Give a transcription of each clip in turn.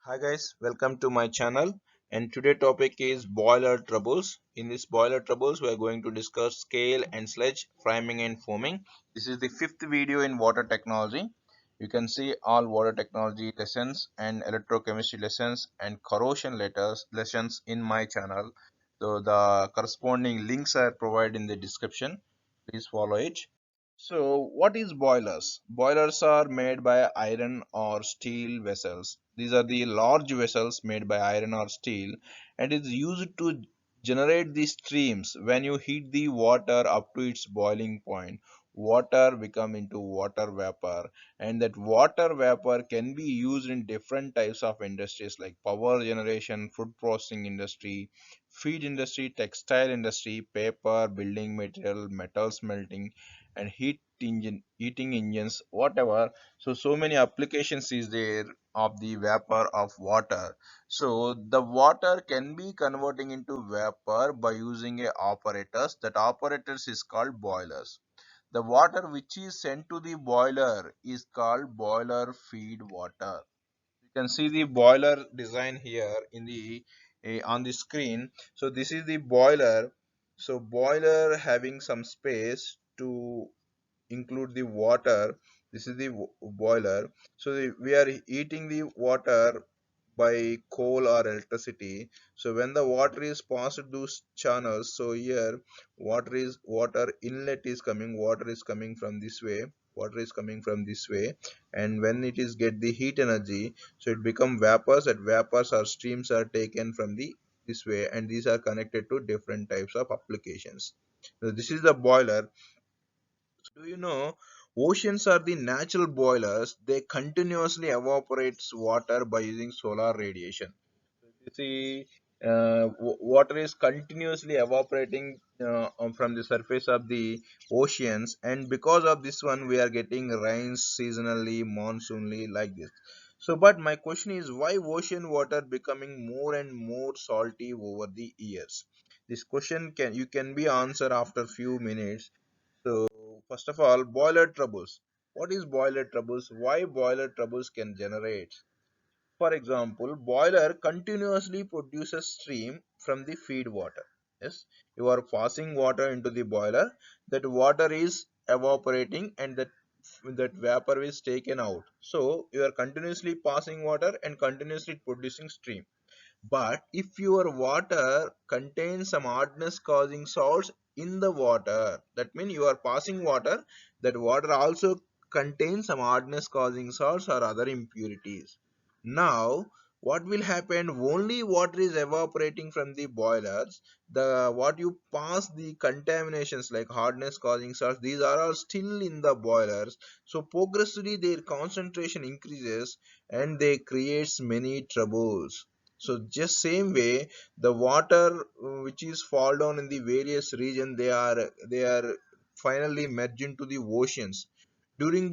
Hi guys, welcome to my channel and today topic is boiler troubles. In this boiler troubles we are going to discuss scale and sludge, priming and foaming. This is the fifth video in water technology. You can see all water technology lessons and electrochemistry lessons and corrosion lessons in my channel. So the corresponding links are provided in the description. Please follow it. So, what is boilers? Boilers are made by iron or steel vessels. These are the large vessels made by iron or steel and is used to generate the streams. When you heat the water up to its boiling point, water become into water vapor, and that water vapor can be used in different types of industries like power generation, food processing industry, feed industry, textile industry, paper, building material, metal smelting, and heating engines, whatever. So many applications is there of the vapor of water. So the water can be converting into vapor by using a operators. That operators is called boilers. The water which is sent to the boiler is called boiler feed water. You can see the boiler design here in the on the screen. So this is the boiler. So boiler having some space to include the water. This is the boiler. So we are heating the water by coal or electricity. So when the water is passed through channels, so here water inlet is coming, water is coming from this way, water is coming from this way, and when it is get the heat energy, so it become vapors. That vapors or streams are taken from the this way, and these are connected to different types of applications. So this is the boiler. Do you know oceans are the natural boilers? They continuously evaporates water by using solar radiation. You see, water is continuously evaporating from the surface of the oceans, and because of this one, we are getting rains seasonally, monsoonly, like this. So, but my question is, why ocean water becoming more and more salty over the years? This question can be answered after few minutes. So, first of all, boiler troubles. What is boiler troubles? Why boiler troubles can generate? For example, boiler continuously produces steam from the feed water. Yes, you are passing water into the boiler. That water is evaporating, and that vapor is taken out. So you are continuously passing water and continuously producing steam. But if your water contains some hardness causing salts in the water, that means you are passing water, that water also contains some hardness causing salts or other impurities. Now, what will happen? Only water is evaporating from the boilers. The what you pass the contaminations like hardness causing salts, these are all still in the boilers. So progressively their concentration increases and they creates many troubles. So just same way, the water which is fall down in the various region, they are finally merged into the oceans. During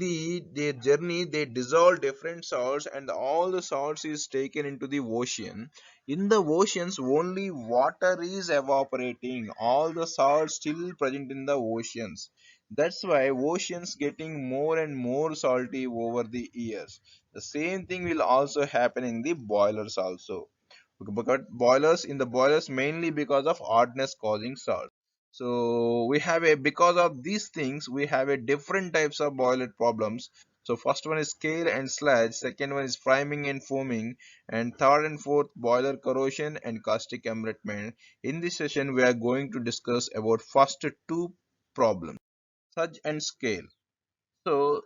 their journey, they dissolve different salts, and all the salts is taken into the ocean. In the oceans, only water is evaporating. All the salts still present in the oceans. That's why oceans getting more and more salty over the years. The same thing will also happen in the boilers also, because boilers in the boilers mainly because of hardness causing salt. So we have a, because of these things we have a different types of boiler problems. So first one is scale and sludge, second one is priming and foaming, and third and fourth boiler corrosion and caustic embrittlement. In this session we are going to discuss about first two problems, sludge and scale. So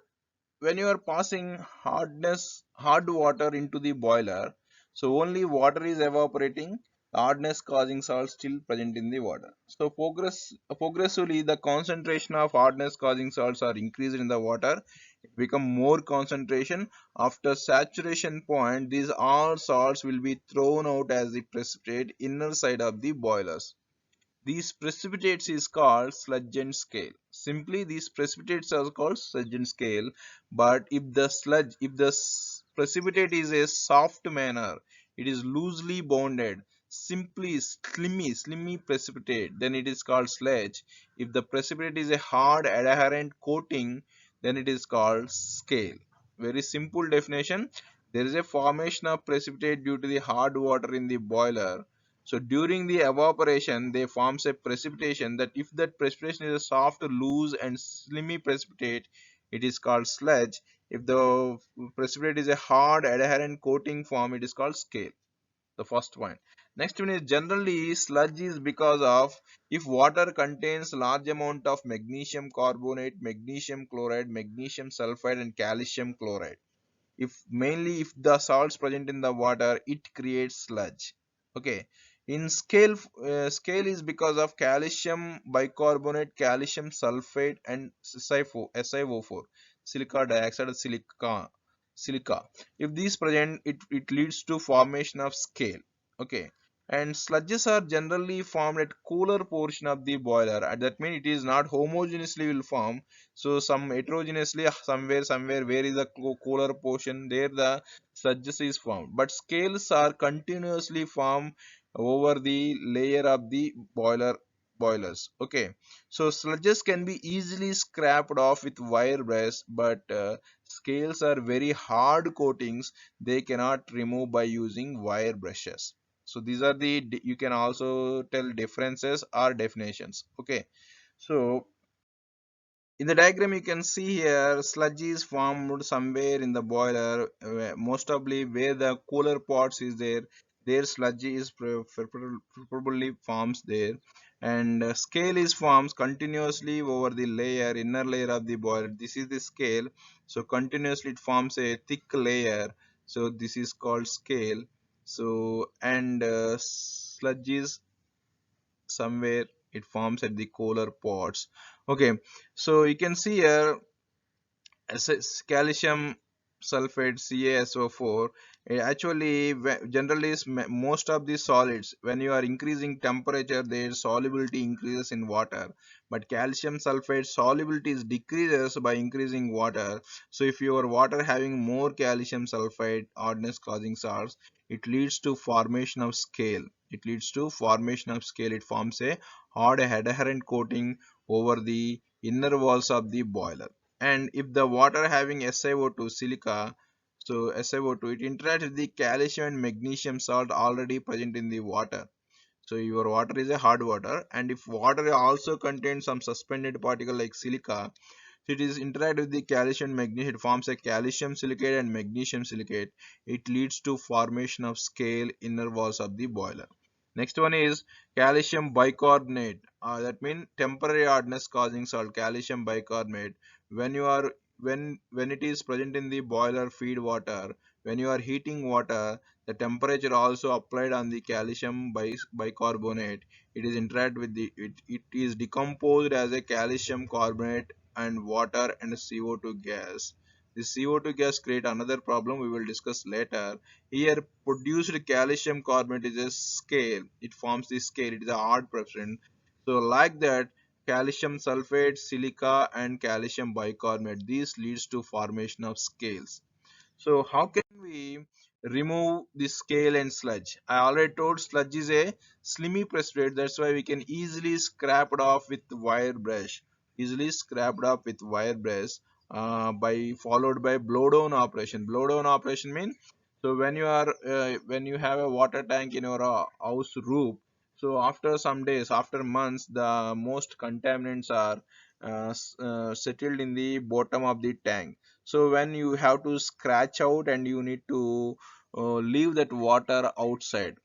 when you are passing hard water into the boiler, so only water is evaporating, the hardness causing salt still present in the water. So progressively the concentration of hardness causing salts are increased in the water. It become more concentration. After saturation point, these all salts will be thrown out as the precipitate inner side of the boilers. These precipitates is called sludge and scale. Simply, these precipitates are called sludge and scale. But if the precipitate is a soft manner, it is loosely bonded, simply slimy precipitate, then it is called sludge. If the precipitate is a hard adherent coating, then it is called scale. Very simple definition. there is a formation of precipitate due to the hard water in the boiler. So during the evaporation, they forms a precipitation. That if that precipitation is a soft, loose, and slimy precipitate, it is called sludge. If the precipitate is a hard, adherent coating form, it is called scale. The first point. Next one is generally sludge is because of if water contains large amount of magnesium carbonate, magnesium chloride, magnesium sulfide, and calcium chloride. If mainly if the salts present in the water, it creates sludge. Okay. In scale is because of calcium bicarbonate, calcium sulfate, and SiO4, silica dioxide, silica. If these present, it leads to formation of scale. Okay. And sludges are generally formed at cooler portion of the boiler. That means it is not homogeneously will form. So some heterogeneously somewhere where is the cooler portion, there the sludges is formed. But scales are continuously formed over the layer of the boilers. Okay. So sludges can be easily scraped off with wire brush, but scales are very hard coatings. They cannot remove by using wire brushes. So these are the, you can also tell differences or definitions. Okay. So in the diagram you can see here sludge is formed somewhere in the boiler, most probably where the cooler parts is there sludge is probably forms there. And scale is forms continuously over the inner layer of the boiler. This is the scale. So continuously it forms a thick layer, so this is called scale. So and sludge is somewhere it forms at the cooler parts. Okay. So you can see here calcium sulfate CaSO4. Actually generally is most of the solids, when you are increasing temperature their solubility increases in water, but calcium sulfate solubility is decreases by increasing water. So if your water having more calcium sulfate hardness causing salts, it leads to formation of scale. It forms a hard adherent coating over the inner walls of the boiler. And if the water having SiO2 silica, so SiO2 it interacts with the calcium and magnesium salt already present in the water. So your water is a hard water, and if water also contains some suspended particle like silica, so it is interact with the calcium and magnesium, it forms a calcium silicate and magnesium silicate. It leads to formation of scale inner walls of the boiler. Next one is calcium bicarbonate. That means temporary hardness causing salt, calcium bicarbonate. When you are when it is present in the boiler feed water, when you are heating water, the temperature also applied on the calcium bicarbonate. It is interact with it is decomposed as a calcium carbonate and water and CO2 gas. This CO2 gas create another problem we will discuss later. Here produced calcium carbonate is a scale. It forms the scale. It is a hard precipitate. So like that, calcium sulfate, silica, and calcium bicarbonate. This leads to formation of scales. So how can we remove the scale and sludge? I already told sludge is a slimy precipitate. That's why we can easily scrap it off with wire brush. Easily scrapped off with wire brush by followed by blowdown operation. Blowdown operation means, so when you have a water tank in your house roof, so after some days, after months, the most contaminants are settled in the bottom of the tank. So when you have to scratch out and you need to leave that water outside,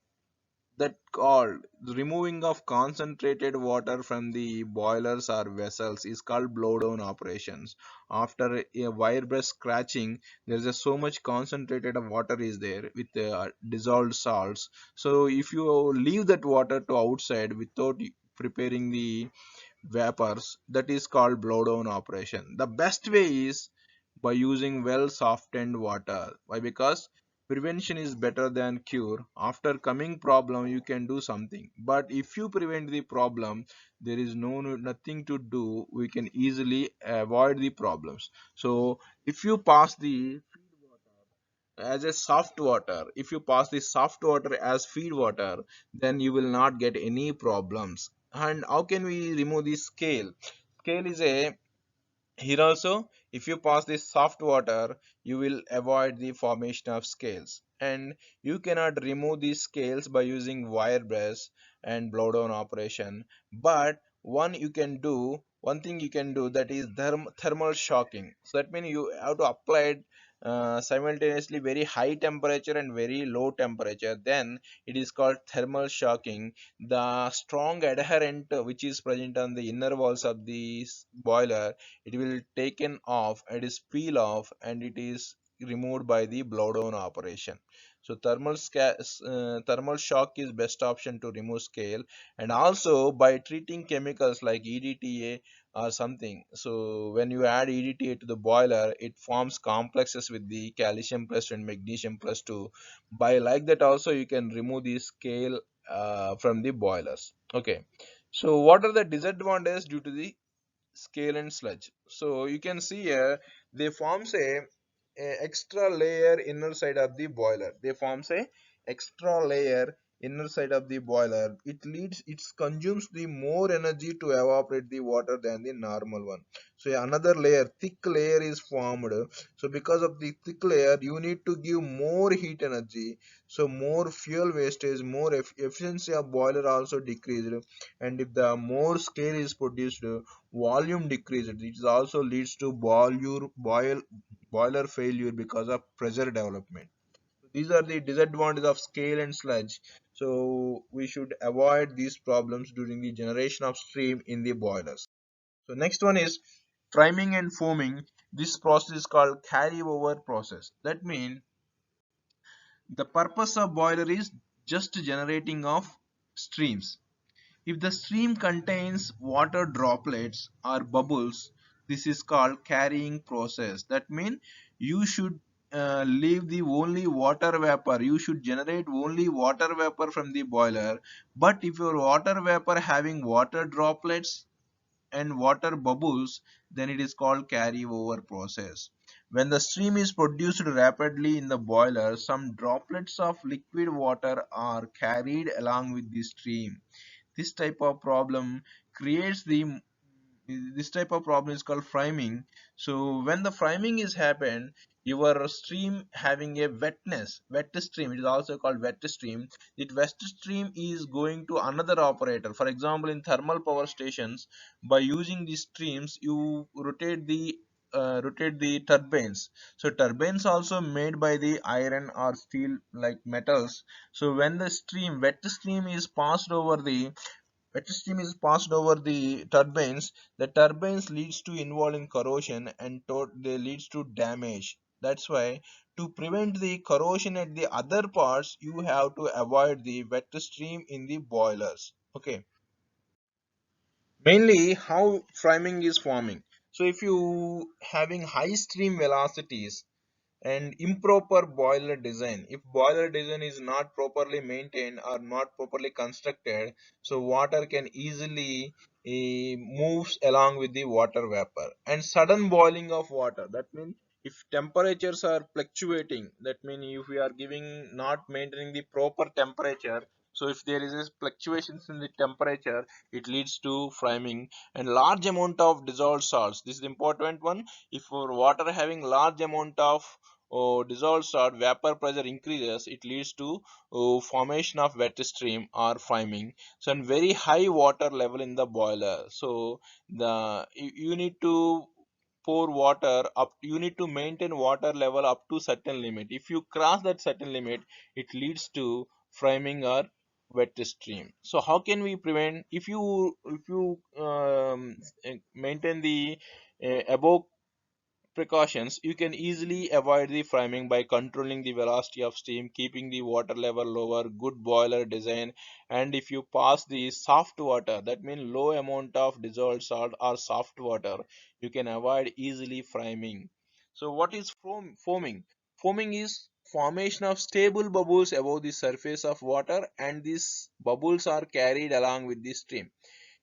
that called removing of concentrated water from the boilers or vessels is called blowdown operations. After a wire brush scratching, there is a so much concentrated of water is there with dissolved salts. So if you leave that water to outside without preparing the vapors, that is called blowdown operation. The best way is by using well softened water. Why? Because prevention is better than cure. After coming problem you can do something, but if you prevent the problem, there is nothing to do. We can easily avoid the problems. So if you pass the as a soft water, if you pass the soft water as feed water, then you will not get any problems. And how can we remove the scale? Scale is a, here also If you pass this soft water, you will avoid the formation of scales. And you cannot remove these scales by using wire brush and blow down operation. But one thing you can do, that is thermal shocking. So that means you have to apply it simultaneously very high temperature and very low temperature. Then it is called thermal shocking. The strong adherent which is present on the inner walls of the boiler, it will taken off, it is peel off, and it is removed by the blow down operation. So thermal shock is best option to remove scale. And also by treating chemicals like EDTA or something. So when you add EDTA to the boiler, it forms complexes with the calcium plus and magnesium plus 2. By like that also you can remove the scale from the boilers. Okay. So what are the disadvantages due to the scale and sludge? So you can see here they forms a extra layer inner side of the boiler. They forms a extra layer inner side of the boiler. It consumes the more energy to evaporate the water than the normal one. So another layer, thick layer is formed. So because of the thick layer, you need to give more heat energy. So more fuel wastage, more efficiency of boiler also decreased. And if the more scale is produced, volume decreased. It also leads to boiler failure because of pressure development. These are the disadvantages of scale and sludge. So we should avoid these problems during the generation of steam in the boilers. So next one is priming and foaming. This process is called carryover process. That means the purpose of boiler is just generating of streams. If the stream contains water droplets or bubbles, this is called carrying process. That means you should leave the only water vapor. You should generate only water vapor from the boiler. But if your water vapor having water droplets and water bubbles, then it is called carryover process. When the stream is produced rapidly in the boiler, some droplets of liquid water are carried along with the stream. This type of problem creates the this type of problem is called framing. So when the framing is happened, your stream having a wet stream, it is also called wet stream. That wet stream is going to another operator. For example, in thermal power stations, by using these streams you rotate the turbines. So turbines also made by the iron or steel like metals. So when the wet stream is passed over the wet steam is passed over the turbines. The turbines leads to involving corrosion and they leads to damage. That's why to prevent the corrosion at the other parts, you have to avoid the wet stream in the boilers. Okay. Mainly how framing is forming. So if you having high stream velocities and improper boiler design, if boiler design is not properly maintained or not properly constructed, so water can easily moves along with the water vapor. And sudden boiling of water, that means if temperatures are fluctuating, that means if we are giving not maintaining the proper temperature, so if there is a fluctuations in the temperature, it leads to framing. And large amount of dissolved salts, this is the important one. If our water having large amount of dissolved salt, vapor pressure increases, it leads to formation of wet stream or framing. So and very high water level in the boiler. So you need to pour water up, you need to maintain water level up to certain limit. If you cross that certain limit, it leads to framing or wet stream. So how can we prevent? If you maintain the above precautions, you can easily avoid the framing by controlling the velocity of steam, keeping the water level lower, good boiler design. And if you pass the soft water, that means low amount of dissolved salt or soft water, you can avoid easily framing. So what is foaming? Foaming is formation of stable bubbles above the surface of water, and these bubbles are carried along with the stream.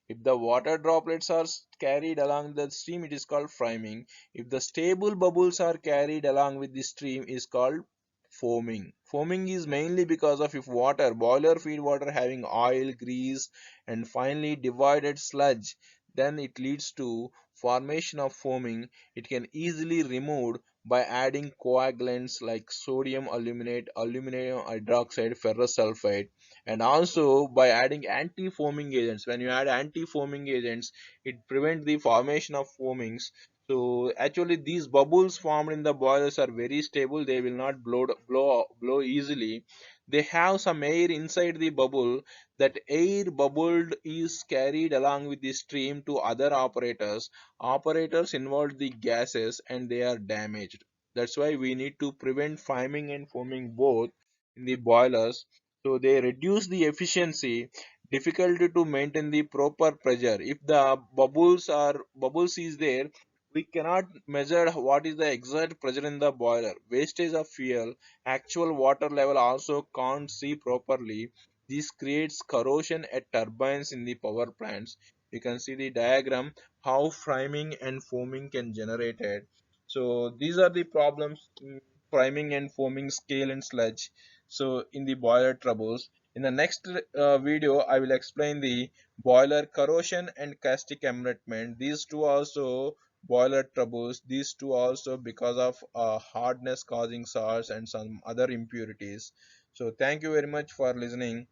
If the water droplets are carried along the stream, it is called framing. If the stable bubbles are carried along with the stream, is called foaming. Foaming is mainly because of if boiler feed water having oil, grease, and finely divided sludge. then it leads to formation of foaming. It can easily removed by adding coagulants like sodium aluminate, aluminum hydroxide, ferrous sulfide, and also by adding anti-foaming agents. When you add anti-foaming agents, it prevents the formation of foamings. So actually these bubbles formed in the boilers are very stable. They will not blow easily. They have some air inside the bubble. That air bubbled is carried along with the stream to other operators. Operators involve the gases and they are damaged. That's why we need to prevent fiming and foaming both in the boilers. So they reduce the efficiency, difficulty to maintain the proper pressure. If the bubbles is there, we cannot measure what is the exact pressure in the boiler. Wastage of fuel, actual water level also can't see properly. This creates corrosion at turbines in the power plants. You can see the diagram how priming and foaming can generate it. So these are the problems in priming and foaming, scale and sludge. So in the boiler troubles. In the next video, I will explain the boiler corrosion and caustic enrichment. These two also boiler troubles. These two also because of hardness causing salts and some other impurities. So thank you very much for listening.